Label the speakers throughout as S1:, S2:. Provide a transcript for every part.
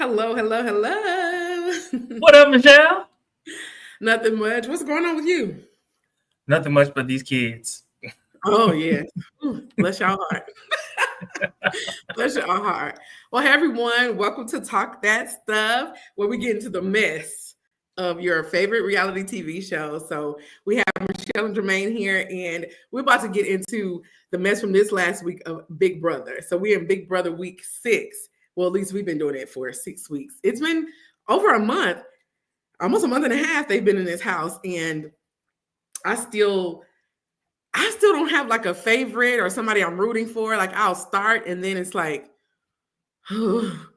S1: Hello, hello, hello.
S2: What up, Michelle?
S1: Nothing much. What's going on with you?
S2: Nothing much but these kids.
S1: Oh, yeah. Bless your heart. Bless your heart. Well, hey, everyone. Welcome to Talk That Stuff, where we get into the mess of your favorite reality TV show. So we have Michelle and Jermaine here, and we're about to get into the mess from this last week of Big Brother. So we're in Big Brother week 6. Well, at least we've been doing it for 6 weeks. It's been over a month, almost a month and a half they've been in this house, and I still don't have like a favorite or somebody I'm rooting for. Like I'll start and then it's like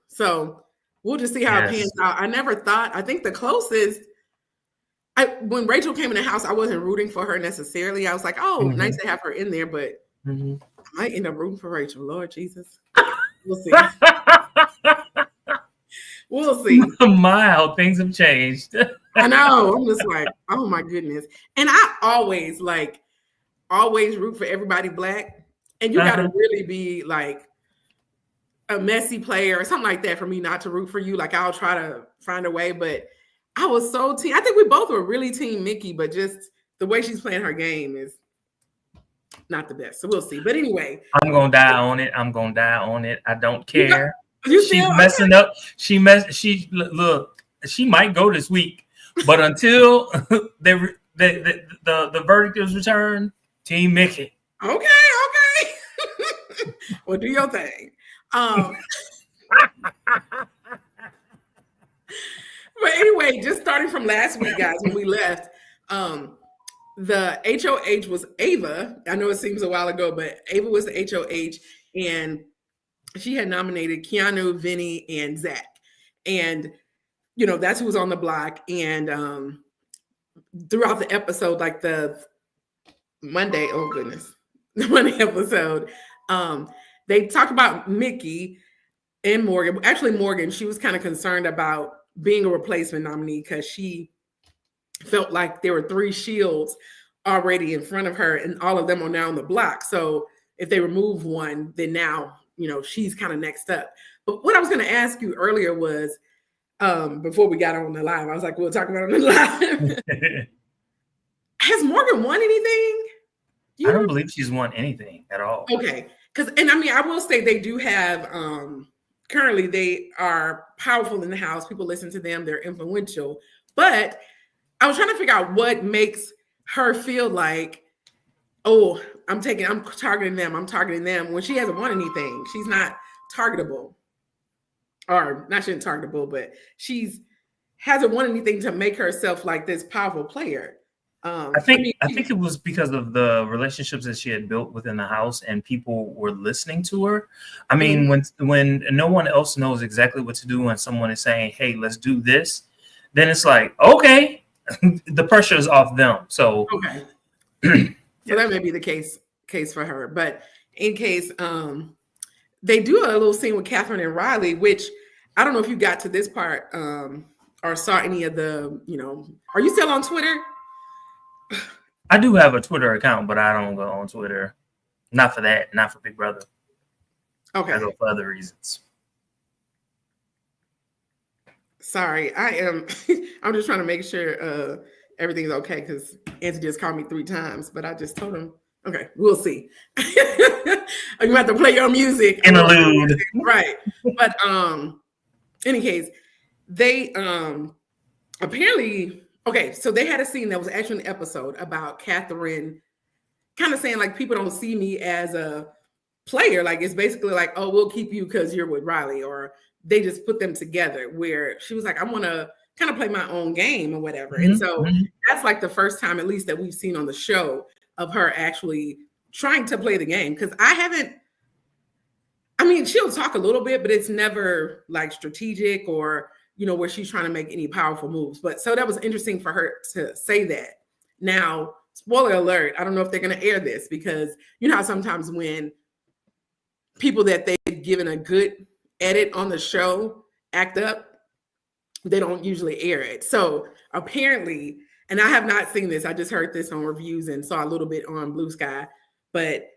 S1: so we'll just see how it pans
S2: Yes.
S1: out. I never thought, I think the closest when Rachel came in the house, I wasn't rooting for her necessarily. I was like, oh, nice to have her in there, but
S2: Mhm.
S1: I might end up rooting for Rachel. Lord Jesus. We'll see. We'll see.
S2: My, how things have changed.
S1: I know. I'm just like, oh my goodness. And I always root for everybody black. And you got to
S2: Uh-huh.
S1: really be like a messy player or something like that for me not to root for you. Like I'll try to find a way, but I was so team. I think we both were really team Mickey, but just the way she's playing her game is not the best. So we'll see. But anyway,
S2: I'm gonna die on it. I'm gonna die on it. I don't
S1: you got
S2: care.
S1: you
S2: She's
S1: still okay.
S2: messing up. She look. She might go this week, but until the verdict is returned, Team Mickey.
S1: Okay, okay. Well, do your thing. Um, but anyway, just starting from last week, guys, when we left, the HOH was Ava. I know it seems a while ago, but Ava was the HOH, and she had nominated Keanu, Vinny, and Zach. And, that's who was on the block. And throughout the episode, like the Monday, oh goodness, the Monday episode, they talked about Mickey and Morgan. Actually, Morgan, she was kind of concerned about being a replacement nominee because she felt like there were 3 shields already in front of her, and all of them are now on the block. So if they remove one, then now, she's kind of next up. But what I was going to ask you earlier was, before we got on the live, I was like, we'll talk about it on the live. Has Morgan won anything?
S2: I don't believe she's won anything at all.
S1: Okay. And I mean, I will say they do have, currently they are powerful in the house. People listen to them. They're influential. But I was trying to figure out what makes her feel like, oh, I'm targeting them when she hasn't won anything. She's not targetable. Or not, she isn't targetable, but hasn't won anything to make herself like this powerful player.
S2: I think it was because of the relationships that she had built within the house, and people were listening to her. I mean, when no one else knows exactly what to do, and someone is saying, "Hey, let's do this," then it's like, okay, the pressure is off them. So
S1: okay, so that may be the case for her. But in case, they do a little scene with Catherine and Riley, which I don't know if you got to this part or saw any of the. Are you still on Twitter?
S2: I do have a Twitter account, but I don't go on Twitter. Not for that. Not for Big Brother.
S1: Okay.
S2: I go for other reasons.
S1: Sorry, I'm just trying to make sure everything's okay because Anthony just called me 3 times, but I just told him, okay, we'll see. You have to play your music.
S2: Interlude.
S1: Right. But any case, they apparently, okay, so they had a scene that was actually an episode about Catherine kind of saying like, people don't see me as a player. Like it's basically like, oh, we'll keep you because you're with Riley, or they just put them together where she was like, I want to kind of play my own game or whatever. And so that's like the first time, at least that we've seen on the show, of her actually trying to play the game. Because she'll talk a little bit, but it's never like strategic or, where she's trying to make any powerful moves. But so that was interesting for her to say that. Now, spoiler alert, I don't know if they're going to air this because you know how sometimes when people that they've given a good edit on the show act up, they don't usually air it. So apparently, and I have not seen this, I just heard this on reviews and saw a little bit on Blue Sky, but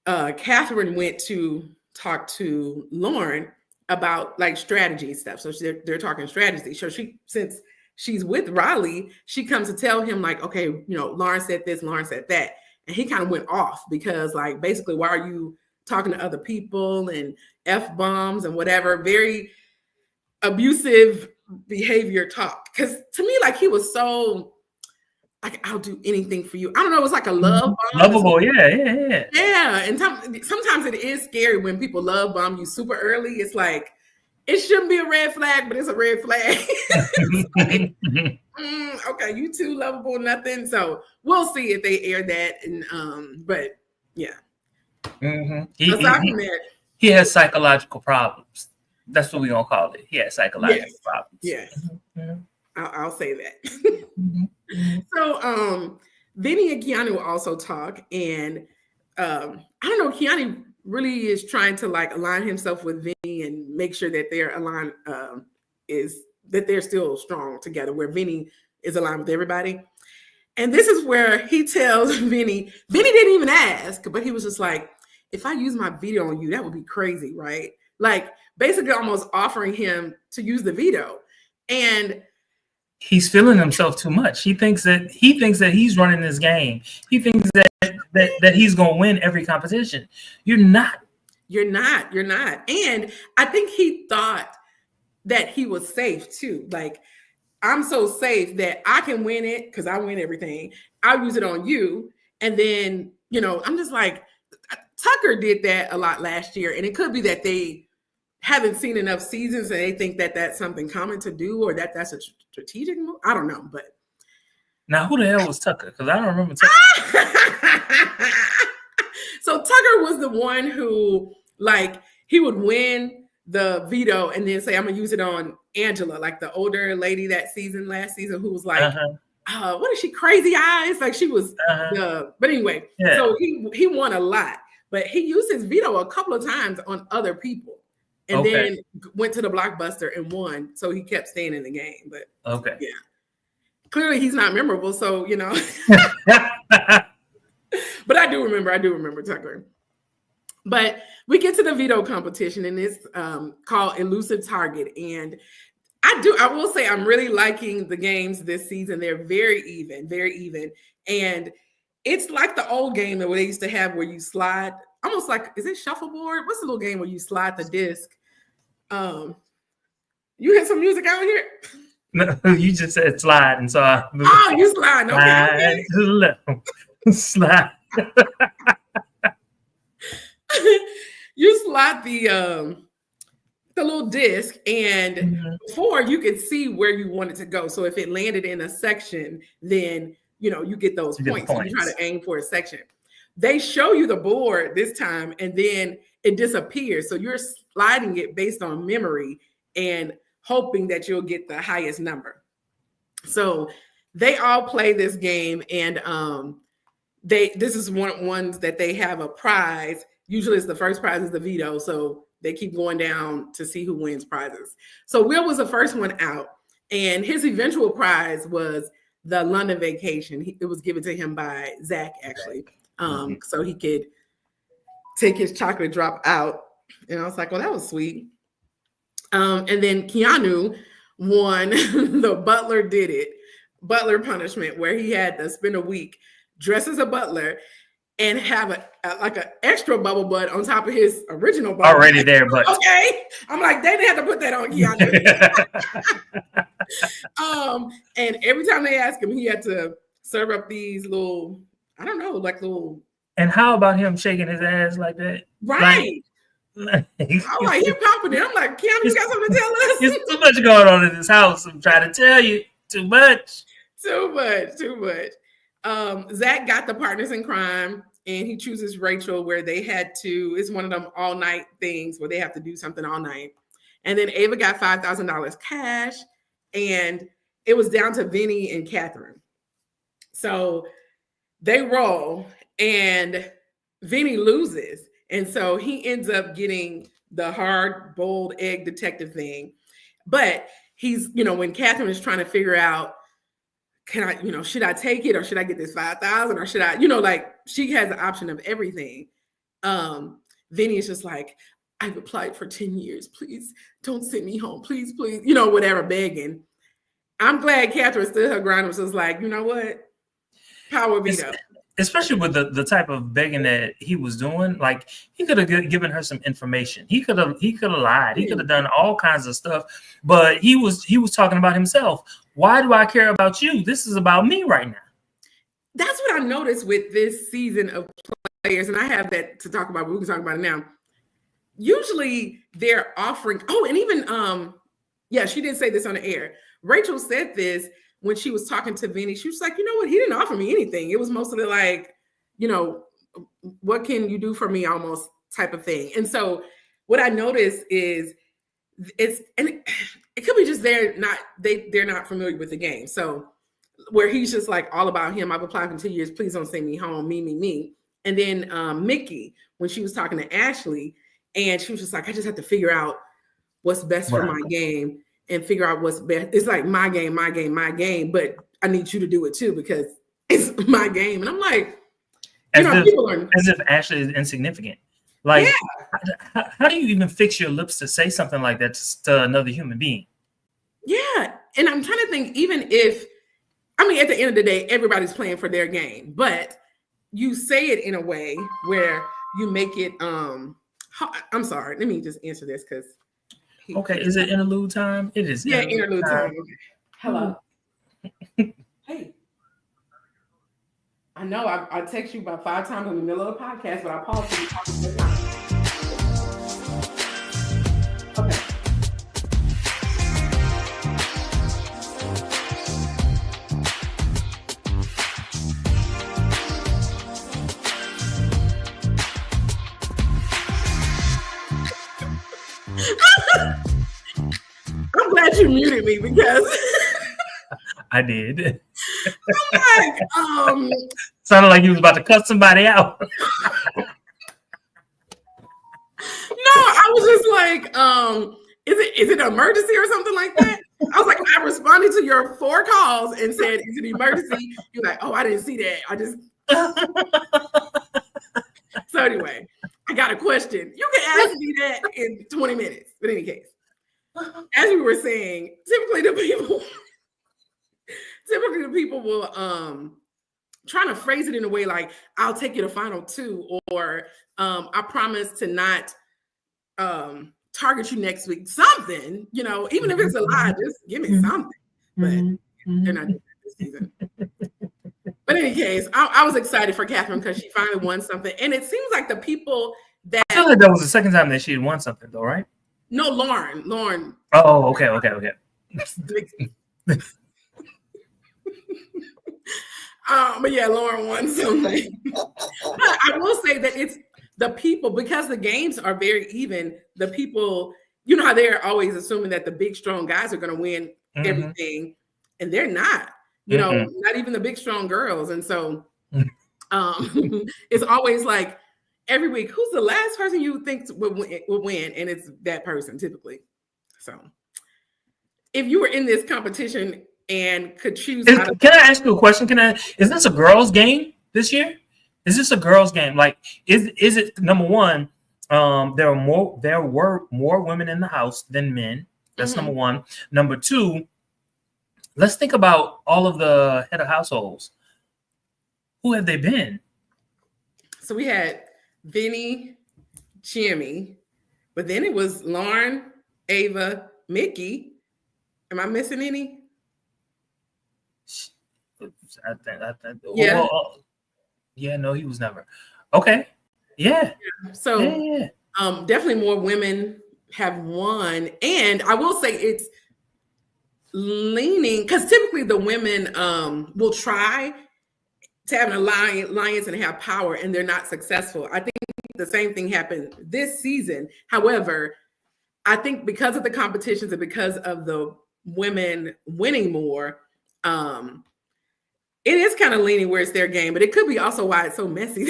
S1: Catherine went to talk to Lauren about like strategy stuff. So they're talking strategy. So since she's with Raleigh, she comes to tell him like, okay, Lauren said this, Lauren said that. And he kind of went off because like, basically, why are you talking to other people and F-bombs and whatever, very abusive behavior talk. Because to me, like he was so like, I'll do anything for you. I don't know. It was like a love bomb.
S2: Lovable. Yeah.
S1: Yeah. And sometimes it is scary when people love bomb you super early. It's like, it shouldn't be a red flag, but it's a red flag. Like, okay, you too lovable, nothing. So we'll see if they air that. And but yeah. Aside from that,
S2: he has psychological problems. That's what we're gonna call it. He has psychological problems.
S1: Yes. I'll say that. So Vinny and Keanu also talk, and I don't know, Keanu really is trying to like align himself with Vinny and make sure that they're aligned, is that they're still strong together, where Vinny is aligned with everybody. And this is where he tells Vinny didn't even ask, but he was just like, if I use my veto on you, that would be crazy, right? Like basically almost offering him to use the veto. And
S2: he's feeling himself too much. He thinks that he's running this game. He thinks that he's going to win every competition. You're not. And I think he thought that he was safe too. Like, I'm so safe that I can win it because I win everything. I'll use it on you. And then, I'm just like, Tucker did that a lot last year. And it could be that they haven't seen enough seasons and they think that that's something common to do, or that's a strategic move. I don't know, but now who the hell was Tucker? Because I don't remember Tucker.
S1: So Tucker was the one who, like, he would win the veto and then say, I'm gonna use it on Angela, like the older lady last season, who was like, what is she, crazy eyes? Like she was but anyway, so he won a lot, but he used his veto a couple of times on other people. And then went to the blockbuster and won. So he kept staying in the game. But yeah. Clearly he's not memorable. So, but I do remember Tucker. But we get to the veto competition, and it's called Elusive Target. And I will say I'm really liking the games this season. They're very even. And it's like the old game that they used to have where you slide, almost like, is it shuffleboard? What's the little game where you slide the disc? You hear some music out here?
S2: No, you just said slide, and so
S1: you slide. Okay.
S2: Slide.
S1: You slide the little disc, and before you could see where you want it to go. So if it landed in a section, then you get those points. So you try to aim for a section. They show you the board this time, and then it disappears. So you're sliding it based on memory and hoping that you'll get the highest number. So they all play this game, and this is ones that they have a prize. Usually it's the first prize is the veto. So they keep going down to see who wins prizes. So Will was the first one out, and his eventual prize was the London vacation. It was given to him by Zach, actually. So he could take his chocolate drop out. And I was like, well, that was sweet. And then Keanu won the butler punishment, where he had to spend a week dressed as a butler and have like an extra bubble butt on top of his original bubble
S2: already butt. There, but
S1: okay. I'm like, they didn't have to put that on Keanu. And every time they asked him, he had to serve up these little, I don't know, like little.
S2: And how about him shaking his ass like that?
S1: Right. I'm like, you're confident. I'm like, Keanu, you got something to tell us?
S2: There's too much going on in this house. I'm trying to tell you. Too much.
S1: Zach got the partners in crime, and he chooses Rachael, where they had to, it's one of them all night things where they have to do something all night. And then Ava got $5,000 cash, and it was down to Vinny and Catherine. So they roll, and Vinny loses. And so he ends up getting the hard boiled egg detective thing. But he's, when Catherine is trying to figure out, can I, should I take it, or should I get this 5,000, or should I, like she has the option of everything. Vinny is just like, I've applied for 10 years. Please don't send me home. Please, please, you know, whatever, begging. I'm glad Catherine stood her ground and was like, you know what? Power veto.
S2: Especially with the type of begging that he was doing, like he could have given her some information. He could have lied. He could have done all kinds of stuff, but he was talking about himself. Why do I care about you? This is about me right now.
S1: That's what I noticed with this season of players, and I have that to talk about, but we can talk about it now. Usually they're offering, and even she did say this on the air. Rachael said this when she was talking to Vinny. She was like, you know what, he didn't offer me anything. It was mostly like, you know, what can you do for me, almost type of thing. And so what I noticed is it could be just they're not familiar with the game. So where he's just like all about him. I've applied for 2 years. Please don't send me home. Me. And then Mickey, when she was talking to Ashley, and she was just like, I just have to figure out what's best for my game and figure out what's best. It's like my game, but I need you to do it too because it's my game. And I'm like,
S2: as if Ashley is insignificant. Like, how do you even fix your lips to say something like that to another human being?
S1: Yeah. And I'm trying to think, even if, I mean, at the end of the day, everybody's playing for their game, but you say it in a way where you make it, I'm sorry, let me just answer this because.
S2: Okay, is it interlude time? It is.
S1: Yeah, interlude time. Okay. Hello. Hey. I know I text you about 5 times in the middle of the podcast, but I paused for you talking this time. Okay. I'm glad you muted me because
S2: I did.
S1: I'm like,
S2: sounded like you was about to cut somebody out.
S1: No, I was just like, is it an emergency or something like that? I was like, I responded to your 4 calls and said, is it an emergency? You're like, oh, I didn't see that. I just So anyway, I got a question. You can ask me that in 20 minutes. But in any case, as we were saying, typically the people will trying to phrase it in a way like, I'll take you to final 2, or I promise to not target you next week. Something, you know, even if it's a lie, just give me something. But they're not doing that this season. But in any case, I was excited for Catherine because she finally won something. And it seems like the people that...
S2: I feel like that was the second time that she had won something though, right?
S1: No, Lauren.
S2: Oh, okay.
S1: But yeah, Lauren won something. But I will say that it's the people, because the games are very even, the people, you know how they're always assuming that the big, strong guys are going to win everything, and they're not. You know, not even the big, strong girls. And so it's always like every week, who's the last person you think would win? And it's that person typically. So if you were in this competition and could choose...
S2: Can I ask you a question? Is this a girls' game this year? Is this a girls' game? Like, is it, number one, there were more women in the house than men. That's number one. Number two, let's think about all of the head of households. Who have they been?
S1: So we had Vinny, Jimmy, but then it was Lauren, Ava, Mickey. Am I missing any?
S2: No, he was never. Okay. Yeah.
S1: So definitely more women have won. And I will say it's leaning, because typically the women will try to have an alliance and have power, and they're not successful. I think the same thing happened this season. However, I think because of the competitions and because of the women winning more, it is kind of leaning where it's their game, but it could be also why it's so messy.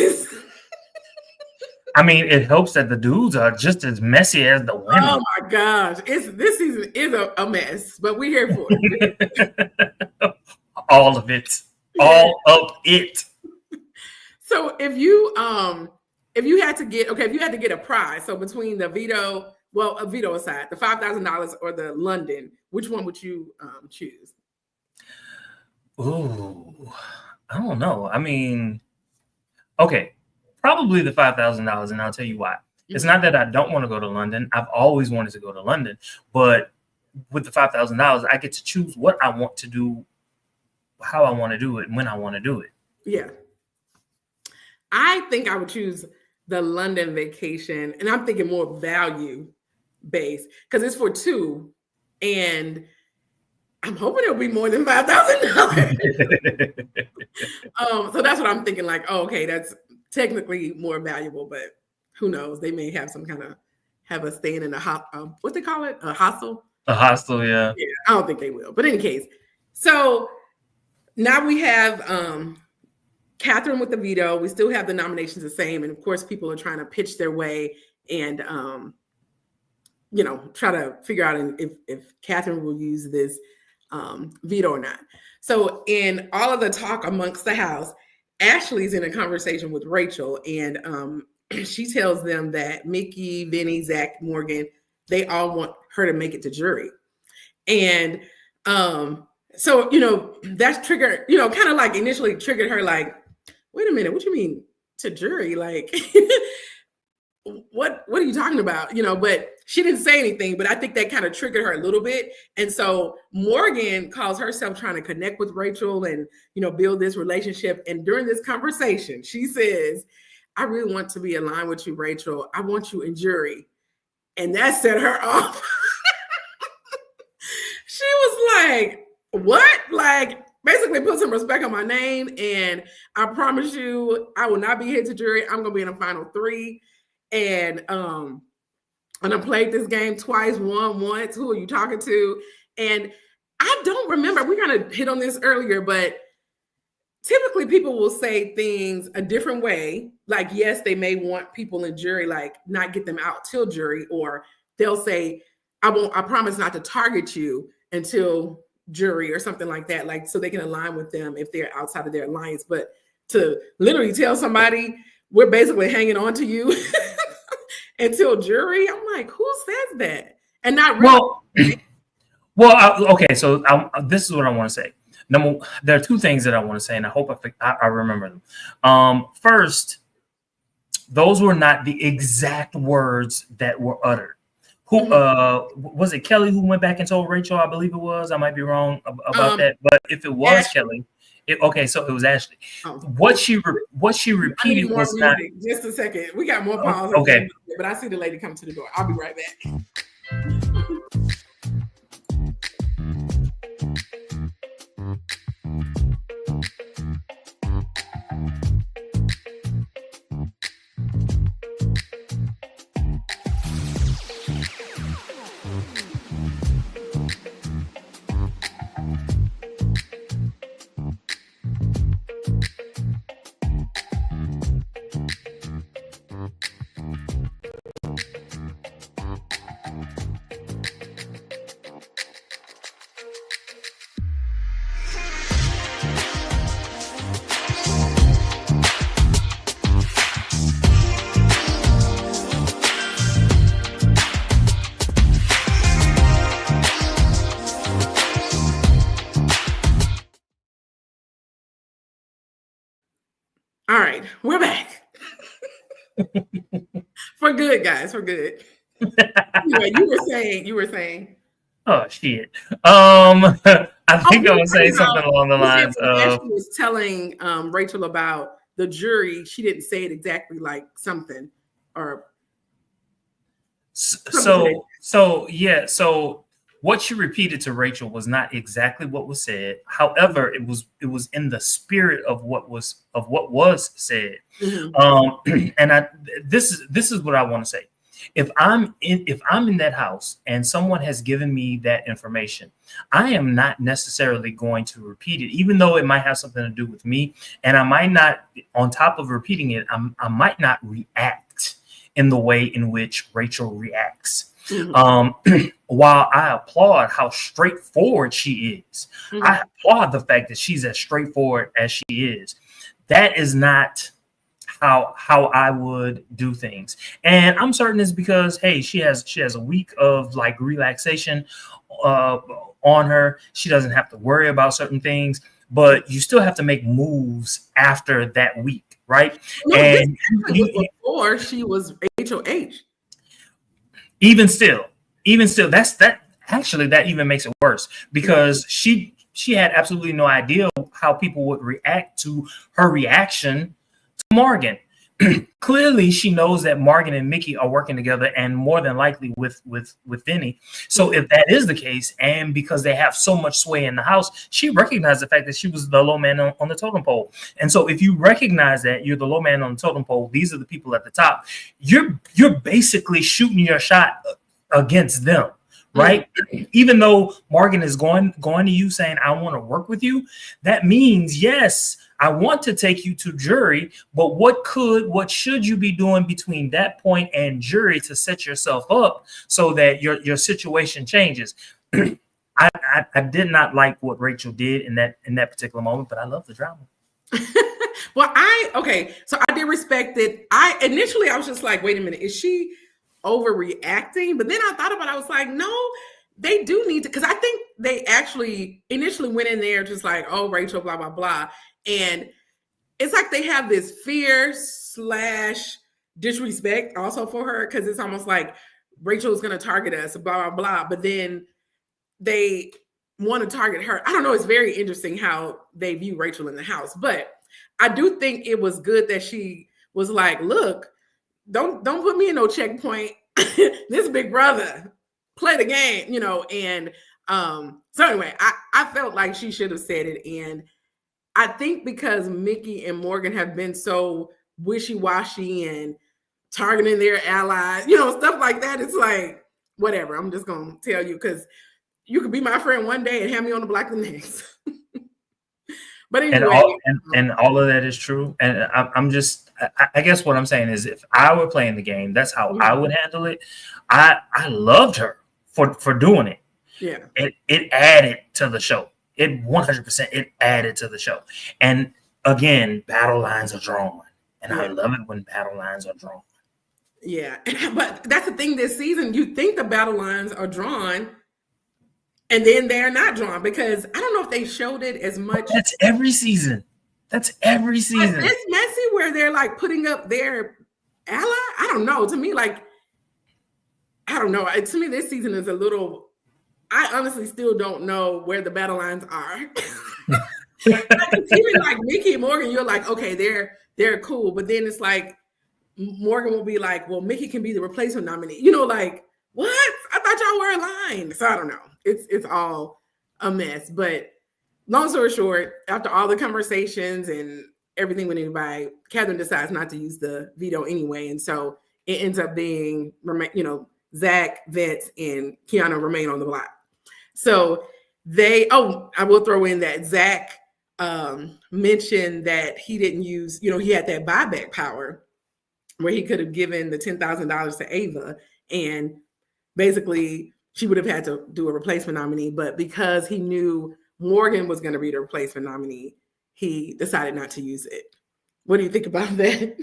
S2: I mean, it helps that the dudes are just as messy as the women.
S1: Oh my gosh. This season is a mess, but we're here for it.
S2: All of it. All of it.
S1: So if you if you had to get a prize, so between the veto, a veto aside, the $5,000 or the London, which one would you choose?
S2: Ooh, I don't know. I mean, okay, probably the $5,000, and I'll tell you why. It's not that I don't want to go to London. I've always wanted to go to London, but with the $5,000, I get to choose what I want to do, how I want to do it, and when I want to do it.
S1: Yeah. I think I would choose the London vacation, and I'm thinking more value based because it's for two, and I'm hoping it'll be more than $5,000. So that's what I'm thinking. Like, oh, okay, that's technically more valuable, but who knows? They may have some kind of have us staying in a what they call it, a hostel.
S2: A hostel, yeah.
S1: Yeah, I don't think they will. But in any case, so now we have Catherine with the veto. We still have the nominations the same, and of course, people are trying to pitch their way and try to figure out if Catherine will use this veto or not. So in all of the talk amongst the house, Ashley's in a conversation with Rachael, and she tells them that Mickey, Vinny, Zach, Morgan, they all want her to make it to jury. And so, that's triggered, kind of like initially triggered her like, wait a minute, what you mean to jury? Like, what are you talking about? But she didn't say anything, but I think that kind of triggered her a little bit. And so Morgan calls herself trying to connect with Rachael and, build this relationship. And during this conversation, she says, I really want to be aligned with you, Rachael. I want you in jury. And that set her off. She was like, what? Like, basically put some respect on my name. And I promise you, I will not be here to jury. I'm going to be in the final three. And I played this game twice, won once. Who are you talking to? And I don't remember. We kind of hit on this earlier, but typically people will say things a different way. Like, yes, they may want people in jury, like not get them out till jury, or they'll say, I promise not to target you until jury or something like that. Like, so they can align with them if they're outside of their alliance. But to literally tell somebody, we're basically hanging on to you until jury, I'm like, who says that? And not really.
S2: Okay. So this is what I want to say. There are two things that I want to say, and I hope I remember them. First, those were not the exact words that were uttered. Who was it? Kelly who went back and told Rachael? I believe it was. I might be wrong about that, but if it was Ashley. Kelly, so it was Ashley. Oh. What she repeated was not.
S1: Just a second, we got more pauses.
S2: Okay,
S1: but I see the lady come to the door. I'll be right back. All right, we're back. For good, guys, for good. Anyway, you were saying.
S2: Oh shit. I think I was saying something along the lines of.
S1: Ashley was telling Rachael about the jury. She didn't say it exactly like something or.
S2: So what she repeated to Rachael was not exactly what was said. However, it was in the spirit of what was said. Mm-hmm. And this is what I want to say. If I'm in that house and someone has given me that information, I am not necessarily going to repeat it, even though it might have something to do with me. And I might not, on top of repeating it, I might not react in the way in which Rachael reacts. Mm-hmm. While I applaud how straightforward she is, mm-hmm. I applaud the fact that she's as straightforward as she is. That is not how I would do things. And I'm certain it's because, hey, she has a week of like relaxation on her. She doesn't have to worry about certain things, but you still have to make moves after that week, right?
S1: No,
S2: And
S1: this was before she was HOH.
S2: even still, that actually that even makes it worse, because she had absolutely no idea how people would react to her reaction to Morgan. Clearly, she knows that Morgan and Mickey are working together, and more than likely with Vinny. So if that is the case, and because they have so much sway in the house, she recognized the fact that she was the low man on the totem pole. And so if you recognize that you're the low man on the totem pole, these are the people at the top, you're basically shooting your shot against them. Right. Even though Morgan is going to you saying, I want to work with you, that means, yes, I want to take you to jury, but what should you be doing between that point and jury to set yourself up so that your situation changes? I did not like what Rachael did in that particular moment, but I love the drama.
S1: Well, so I did respect it. Initially I was just like, wait a minute, is she overreacting? But then I thought about it, I was like, no, they do need to, because I think they actually initially went in there just like, oh, Rachael, blah, blah, blah. And it's like they have this fear / disrespect also for her, because it's almost like Rachael is going to target us, blah, blah, blah. But then they want to target her. I don't know. It's very interesting how they view Rachael in the house. But I do think it was good that she was like, look, don't put me in no checkpoint. This big brother, play the game, and so anyway, I felt like she should have said it. And I think because Mickey and Morgan have been so wishy-washy and targeting their allies, stuff like that, it's like, whatever, I'm just gonna tell you, because you could be my friend one day and have me on the block the next. But anyway,
S2: and all of that is true. And I guess what I'm saying is, if I were playing the game, that's how I would handle it. I loved her for doing it.
S1: Yeah.
S2: It added to the show. It 100% it added to the show. And again, battle lines are drawn. And I love it when battle lines are drawn.
S1: Yeah. But that's the thing this season. You think the battle lines are drawn, and then they're not drawn, because I don't know if they showed it as much.
S2: That's every season. It's
S1: messy where they're like putting up their ally. I don't know. To me, like, I don't know. To me, this season is a little, I honestly still don't know where the battle lines are. Even like Mickey and Morgan, you're like, okay, they're cool. But then it's like, Morgan will be like, well, Mickey can be the replacement nominee. Like, what? I thought y'all were aligned. So I don't know. It's all a mess. But long story short, after all the conversations and everything with anybody, Catherine decides not to use the veto anyway. And so it ends up being, Zach, Vince, and Kiana remain on the block. So I will throw in that Zach mentioned that he didn't use, he had that buyback power where he could have given the $10,000 to Ava, and basically she would have had to do a replacement nominee. But because he knew Morgan was going to be the replacement nominee, he decided not to use it. What do you think about that?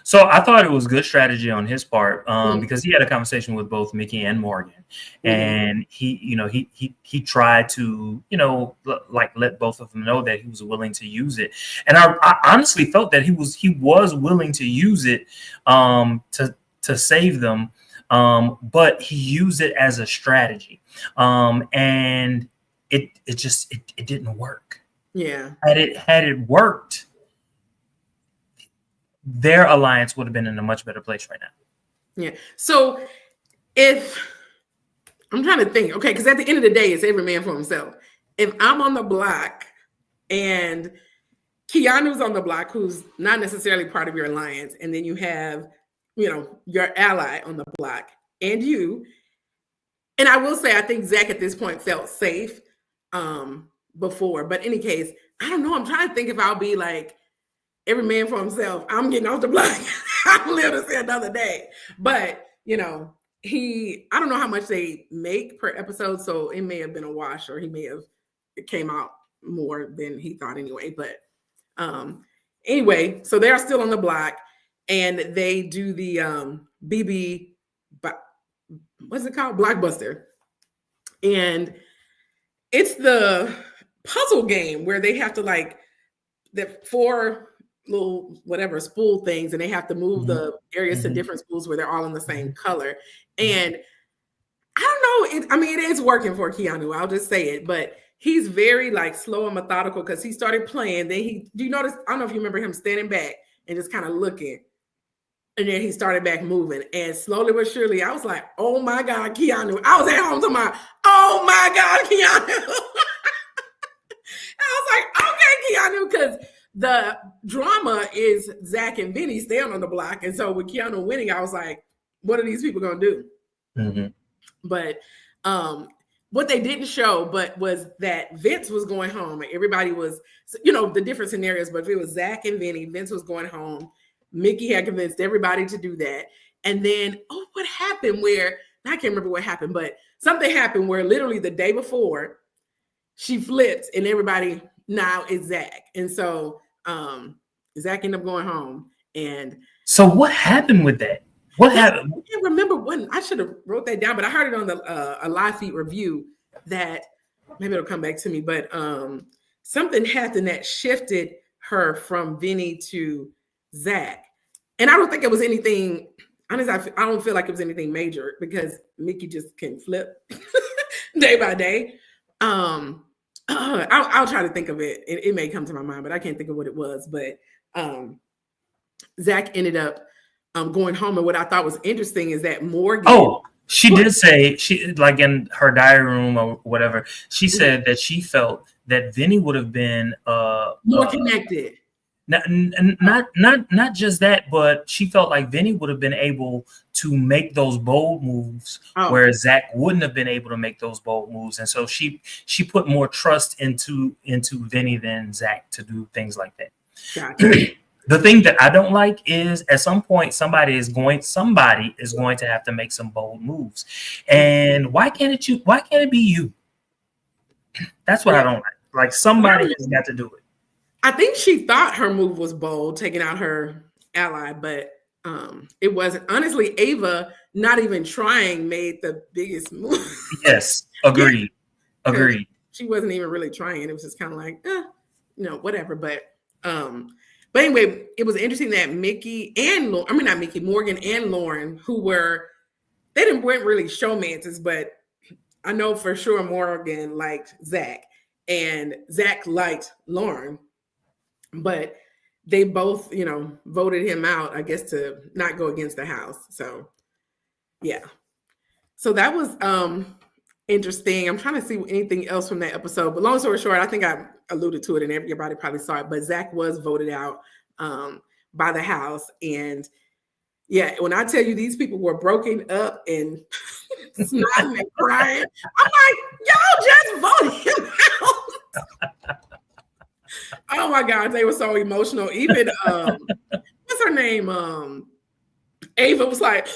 S2: So I thought it was good strategy on his part, because he had a conversation with both Mickey and Morgan, and he tried to, like let both of them know that he was willing to use it. And I honestly felt that he was willing to use it to save them, but he used it as a strategy, and it didn't work.
S1: Yeah.
S2: Had it worked, their alliance would have been in a much better place right now.
S1: Yeah. So if I'm trying to think, okay, because at the end of the day, it's every man for himself. If I'm on the block and Keanu's on the block, who's not necessarily part of your alliance, and then you have, your ally on the block and you, and I will say, I think Zach at this point felt safe before, but in any case, I don't know. I'm trying to think if I'll be like, every man for himself. I'm getting off the block. I'll live to see another day. But, I don't know how much they make per episode, so it may have been a wash, or it came out more than he thought anyway. But Anyway, so they are still on the block, and they do the BB, what's it called? Blockbuster. And it's the puzzle game where they have to like the 4 little whatever spool things, and they have to move the areas to different spools where they're all in the same color. And I don't know, it is working for Keanu, I'll just say it, but he's very like slow and methodical because he started playing. Then do you notice? I don't know if you remember him standing back and just kind of looking. And then he started back moving. And slowly but surely, I was like, oh my God, Keanu. I was at home to my, oh my God, Keanu. I was like, okay, Keanu, because the drama is Zach and Vinny staying on the block. And so with Keanu winning, I was like, what are these people going to do? But what they didn't show, was that Vince was going home. And everybody was, the different scenarios. But if it was Zach and Vinny, Vince was going home. Mickey had convinced everybody to do that. And then, what happened where, I can't remember what happened, but something happened where literally the day before she flipped and everybody, now it's Zach. And so Zach ended up going home. And
S2: so what happened with that? What happened?
S1: I can't remember when. I should have wrote that down, but I heard it on the a live feed review that maybe it'll come back to me. But something happened that shifted her from Vinny to Zach. And I don't think it was anything, honestly, I don't feel like it was anything major because Mickey just can flip day by day. I'll try to think of it. It may come to my mind, but I can't think of what it was. But Zach ended up going home. And what I thought was interesting is that Morgan.
S2: She did say, she like in her diary room or whatever, she said that she felt that Vinny would have been
S1: more connected.
S2: Not just that, but she felt like Vinny would have been able to make those bold moves, whereas Zach wouldn't have been able to make those bold moves, and so she put more trust into Vinny than Zach to do things like that.
S1: Gotcha.
S2: The thing that I don't like is at some point somebody is going to have to make some bold moves, and why can't it be you? That's what I don't like. Like somebody has got to do it.
S1: I think she thought her move was bold, taking out her ally, but it wasn't. Honestly, Ava, not even trying, made the biggest move.
S2: Yes, agreed. Agreed.
S1: She wasn't even really trying. It was just kind of like, whatever. But anyway, it was interesting that Morgan and Lauren, who weren't really showmances, but I know for sure Morgan liked Zach and Zach liked Lauren. But they both, voted him out, I guess, to not go against the house. So, yeah. So that was interesting. I'm trying to see anything else from that episode. But long story short, I think I alluded to it and everybody probably saw it. But Zach was voted out by the house. And, yeah, when I tell you these people were broken up and snotting and crying, I'm like, y'all just voted him out. Oh my God, they were so emotional. Even what's her name? Ava was like,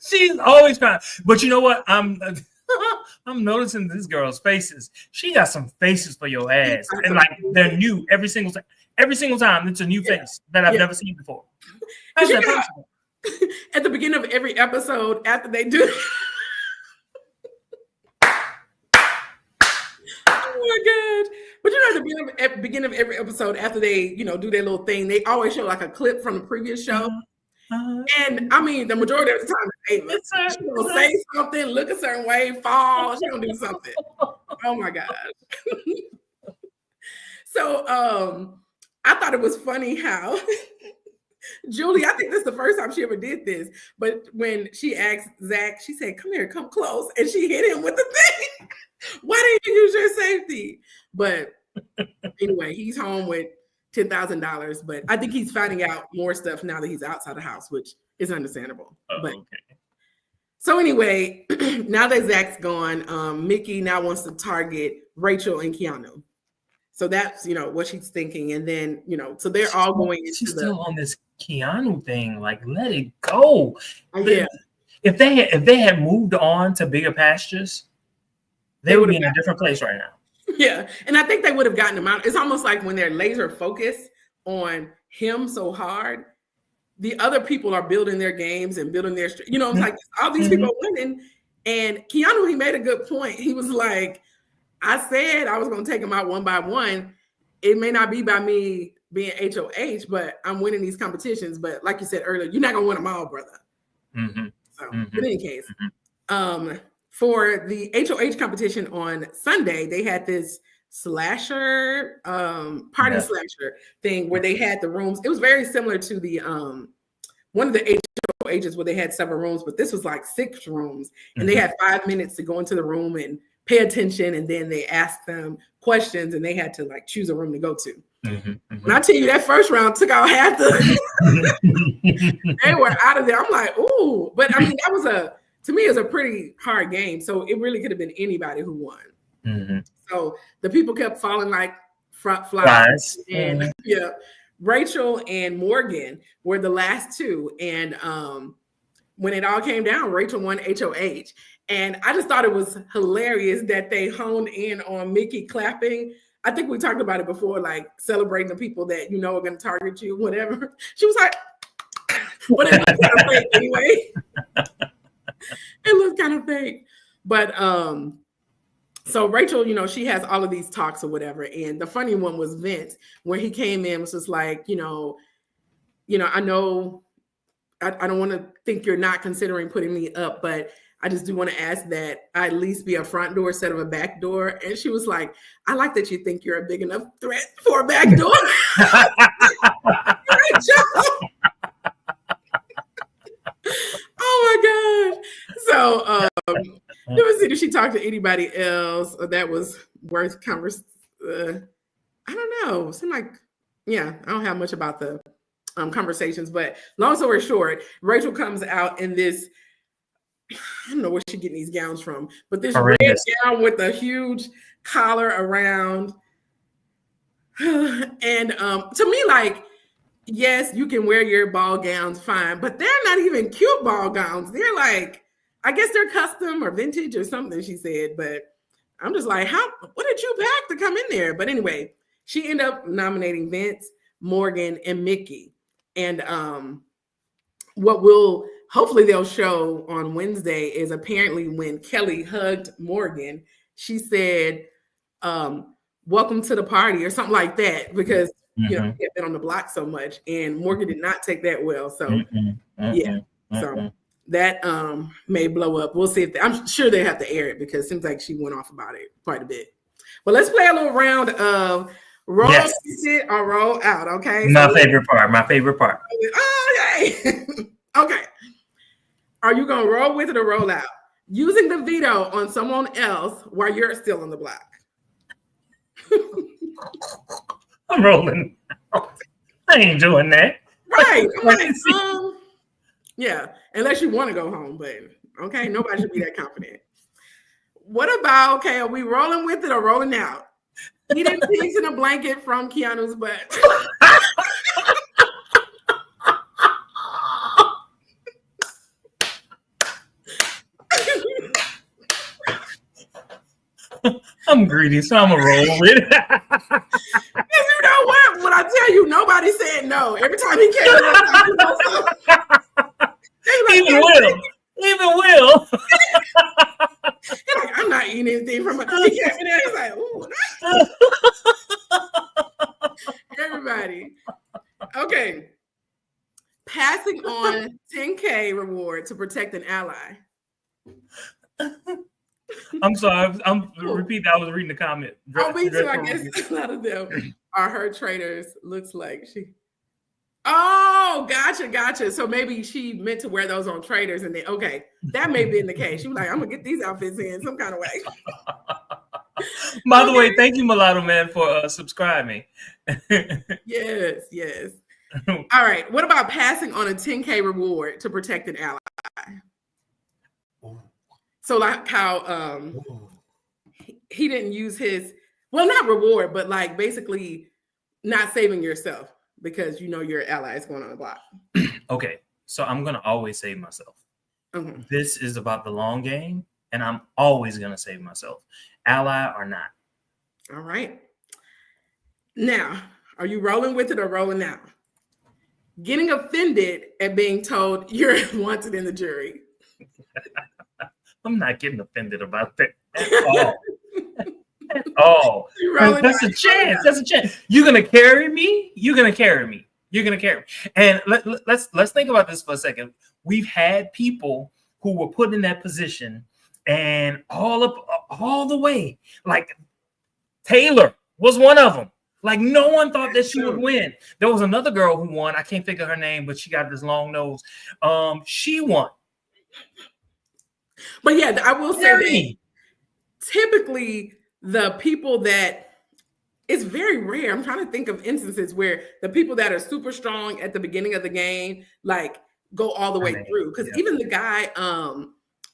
S2: She's always crying. But you know what? I'm noticing this girl's faces. She got some faces for your ass, and like they're new every single time. Every single time, it's a new face that I've never seen before. How's that possible?
S1: At the beginning of every episode, after they do. Oh my God. But at the beginning of every episode, after they, do their little thing, they always show like a clip from the previous show. And I mean, the majority of the time, she's going to say something, look a certain way, fall, she's going to do something. Oh my God. So I thought it was funny how Julie, I think this is the first time she ever did this, but when she asked Zach, she said, come here, come close. And she hit him with the thing. Why didn't you use your safety? But anyway, he's home with $10,000, but I think he's finding out more stuff now that he's outside the house, which is understandable. So anyway, now that Zach's gone, Mickey now wants to target Rachael and Keanu. So that's, what she's thinking. And then, so they're all going into
S2: she's still on this Keanu thing. Like, let it go.
S1: Yeah.
S2: If they had moved on to bigger pastures, they would be in a different place right now.
S1: Yeah. And I think they would have gotten him out. It's almost like when they're laser focused on him so hard, the other people are building their games and building their, it's like all these people are winning. And Keanu, he made a good point. He was like, I said I was going to take them out one by one. It may not be by me being HOH, but I'm winning these competitions. But like you said earlier, you're not going to win them all, brother. So, in any case, for the HOH competition on Sunday, they had this slasher party slasher thing where they had the rooms. It was very similar to the one of the HOHs where they had several rooms, but this was like 6 rooms, and they had 5 minutes to go into the room and pay attention, and then they asked them questions, and they had to like choose a room to go to. When I tell you that first round took out half the, they were out of there. I'm like, ooh, but I mean that was to me, it was a pretty hard game. So it really could have been anybody who won. So the people kept falling like flies. And Rachael and Morgan were the last 2. And when it all came down, Rachael won HOH. And I just thought it was hilarious that they honed in on Mickey clapping. I think we talked about it before, like celebrating the people that are going to target you, whatever. She was like, but it looked kind of fake anyway. It looked kind of fake. But so Rachael, she has all of these talks or whatever. And the funny one was Vince, where he came in, was just like, I know I don't want to think you're not considering putting me up, but I just do want to ask that I at least be a front door instead of a back door. And she was like, I like that you think you're a big enough threat for a back door. Oh my God. So let me see if she talked to anybody else that was worth conversation. I don't know. It seemed like, I don't have much about the conversations, but long story short, Rachael comes out in this, I don't know where she's getting these gowns from, but this red gown with a huge collar around. And to me, like, yes, you can wear your ball gowns fine, but they're not even cute ball gowns. They're like, I guess they're custom or vintage or something, she said. But I'm just like, what did you pack to come in there? But anyway, she ended up nominating Vince, Morgan, and Mickey. And hopefully they'll show on Wednesday is apparently when Kelly hugged Morgan, she said, welcome to the party or something like that, because he had been on the block so much, and Morgan did not take that well. So so that may blow up. We'll see if I'm sure they have to air it, because it seems like she went off about it quite a bit. But let's play a little round of roll it or roll out. Okay.
S2: My favorite part.
S1: Oh, yay. Okay. Are you gonna roll with it or roll out? Using the veto on someone else while you're still on the block.
S2: I'm rolling. I ain't doing that.
S1: Right. Yeah. Unless you want to go home, but okay, nobody should be that confident. What about, are we rolling with it or rolling out? Eating pigs in a blanket from Keanu's butt.
S2: I'm greedy, so I'm gonna roll with it.
S1: Because you know what? When I tell you, nobody said no. Every time he came
S2: Even Will.
S1: He's like, I'm not eating anything from my. He came in there. He's like, ooh. Everybody. Okay. Passing on 10K reward to protect an ally.
S2: I'm sorry. Repeat that. I was reading the comment.
S1: Me too. I guess a lot of them are her traders. Looks like she. Oh, gotcha. So maybe she meant to wear those on traders, and then that may be in the case. She was like, I'm gonna get these outfits in some kind of way.
S2: By the way, thank you, Mulatto Man, for subscribing.
S1: Yes. All right. What about passing on a 10K reward to protect an ally? So like how he didn't use his, not reward, but like basically not saving yourself because your ally is going on the block.
S2: Okay, so I'm gonna always save myself.
S1: Mm-hmm.
S2: This is about the long game, and I'm always gonna save myself, ally or not.
S1: All right. Now, are you rolling with it or rolling out? Getting offended at being told you're wanted in the jury.
S2: I'm not getting offended about that at all. At all. That's a chance. That's a chance. You're gonna carry me. You're gonna carry me. You're gonna carry me. And let's think about this for a second. We've had people who were put in that position, and all the way, like Taylor was one of them. Like no one thought that she would win. There was another girl who won. I can't think of her name, but she got this long nose. She won.
S1: But yeah, I will say that typically the people that it's very rare. I'm trying to think of instances where the people that are super strong at the beginning of the game, like go all the way through. Because even the guy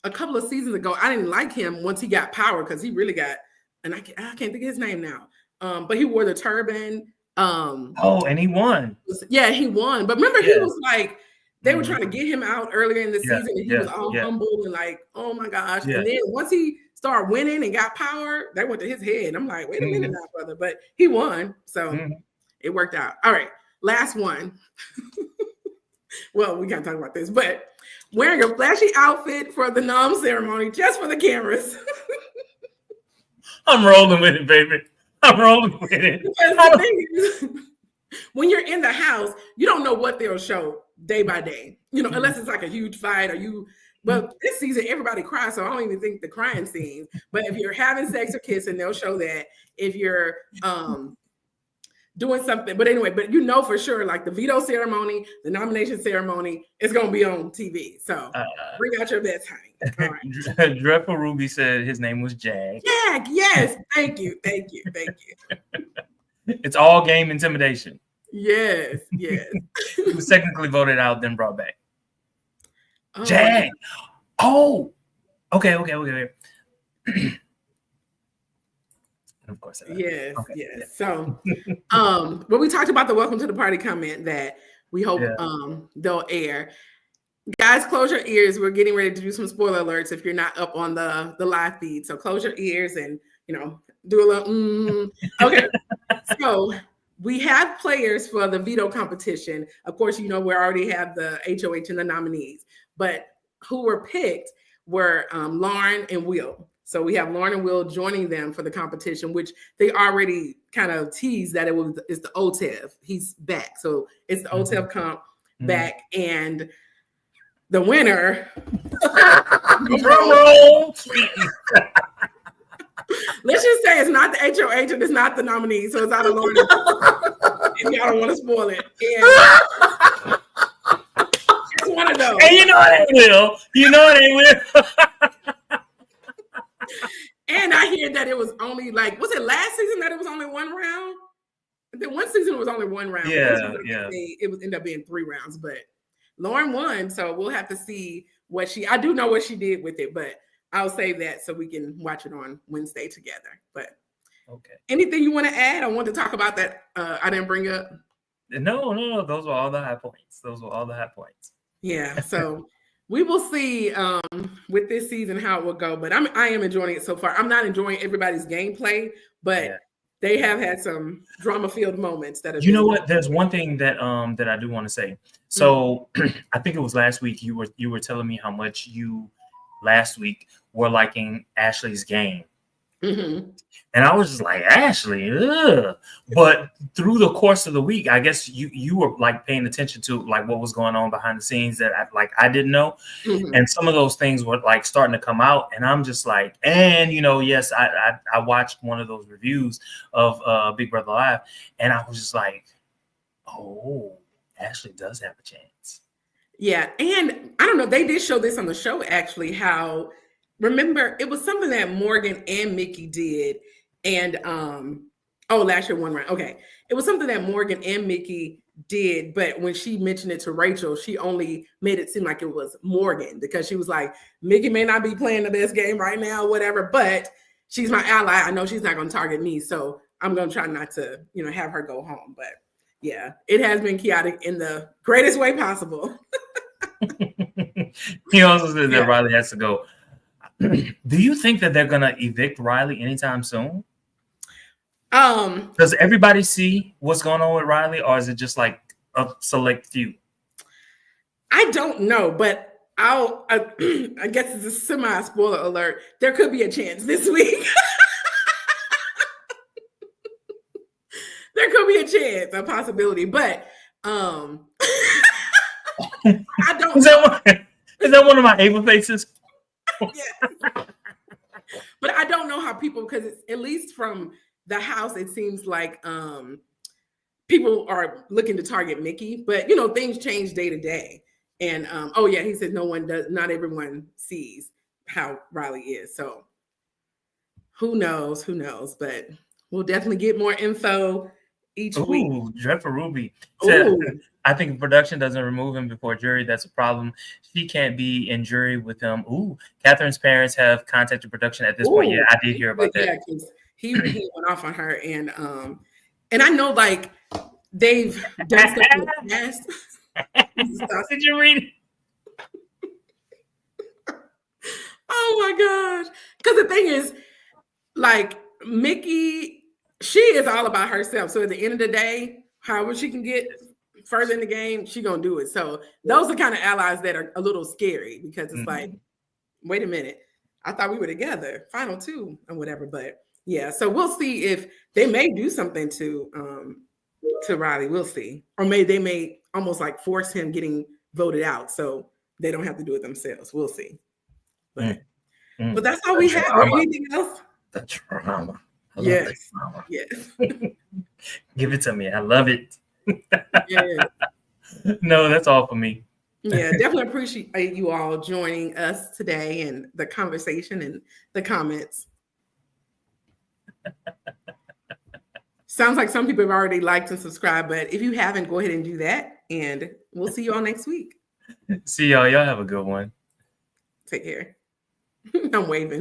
S1: a couple of seasons ago, I didn't like him once he got power because he really got, and I can't think of his name now. But he wore the turban.
S2: And he won.
S1: Yeah, he won. But remember, he was like, they were trying to get him out earlier in the season, and he was all humble and like, oh my gosh. And then once he started winning and got power, they went to his head. I'm like, wait a minute now, brother. But he won. So it worked out. All right. Last one. Well, we can't talk about this, but wearing a flashy outfit for the nom ceremony just for the cameras.
S2: I'm rolling with it, baby. I'm rolling with it.
S1: Because the thing is, when you're in the house, you don't know what they'll show day by day, unless it's like a huge fight or but this season, everybody cries, so I don't even think the crying scenes. But if you're having sex or kissing, they'll show that. If you're doing something, but anyway, for sure, like the veto ceremony, the nomination ceremony, it's going to be on TV. So bring out your best honey. All right.
S2: Dreadful Ruby said his name was Jag.
S1: Jag, yes. Thank you.
S2: It's all game intimidation.
S1: Yes. He
S2: was technically voted out, then brought back. Jag. Oh, okay. Of course.
S1: Yes. So, we talked about the welcome to the party comment that we hope they'll air. Guys, close your ears. We're getting ready to do some spoiler alerts if you're not up on the live feed. So close your ears and do a little. Okay. So we have players for the veto competition. Of course, we already have the HOH and the nominees, but who were picked were Lauren and Will. So we have Lauren and Will joining them for the competition, which they already kind of teased that it's the OTEV. He's back. So it's the OTEV comp back. And the winner. Let's just say it's not the HOH and it's not the nominee. So it's out of Lauren. If y'all don't want to spoil it. And it's one of those.
S2: And it ain't Will.
S1: And I hear that it was only was it last season that it was only one round? Then one season it was only one round.
S2: Yeah.
S1: It ended up being 3 rounds, but Lauren won, so we'll have to see I do know what she did with it, but I'll save that so we can watch it on Wednesday together. But
S2: okay.
S1: Anything you want to add? I want to talk about that I didn't bring up.
S2: No. Those were all the high points.
S1: Yeah, so we will see with this season how it will go, but I am enjoying it so far. I'm not enjoying everybody's gameplay, but they have had some drama-filled moments that are.
S2: What? There's one thing that I do want to say. So I think it was last week you were telling me how much you last week were liking Ashley's game. And I was just like, Ashley, ugh. But through the course of the week, I guess you were like paying attention to like what was going on behind the scenes that I didn't know. And some of those things were like starting to come out. And I'm just like, and yes, I watched one of those reviews of Big Brother Live, and I was just like, oh, Ashley does have a chance. Yeah. And I don't know, they did show this on the show actually, how remember, it was something that Morgan and Mickey did. And last year, 1 round. Okay. It was something that Morgan and Mickey did. But when she mentioned it to Rachael, she only made it seem like it was Morgan, because she was like, Mickey may not be playing the best game right now, whatever, but she's my ally. I know she's not going to target me. So I'm going to try not to, have her go home. But yeah, it has been chaotic in the greatest way possible. He also said that Riley has to go. Do you think that they're going to evict Riley anytime soon? Does everybody see what's going on with Riley, or is it just like a select few?
S1: I don't know, but I guess it's a semi-spoiler alert. There could be a chance this week. There could be a chance, a possibility, but I don't know.
S2: Is that one of my Ava faces?
S1: Yeah. But I don't know how people, because it's, at least from the house, it seems like people are looking to target Mickey, but you know, things change day to day. And oh yeah, he said not everyone sees how Riley is. So who knows, but we'll definitely get more info each week.
S2: Dreadful Ruby said, I think production doesn't remove him before jury. That's a problem. She can't be in jury with him. Catherine's parents have contacted production at this point. Yeah, I did hear about that.
S1: Yeah, he went off on her, and I know like they've done stuff in the past.
S2: Did you read it?
S1: Oh my gosh. Because the thing is, like, Mickey, she is all about herself. So at the end of the day, however she can get further in the game, she gonna do it. So those are kind of allies that are a little scary, because it's like, wait a minute, I thought we were together, final two and whatever. But yeah, so we'll see if they may do something to Riley. We'll see. Or they may almost like force him getting voted out so they don't have to do it themselves. We'll see. But that's all we have. Anything else?
S2: The drama.
S1: Yes.
S2: Give it to me. I love it.
S1: Yeah.
S2: No, that's all for me.
S1: Yeah, definitely appreciate you all joining us today and the conversation and the comments. Sounds like some people have already liked and subscribed, but if you haven't, go ahead and do that. And we'll see you all next week.
S2: See y'all. Y'all have a good one.
S1: Take care. I'm waving.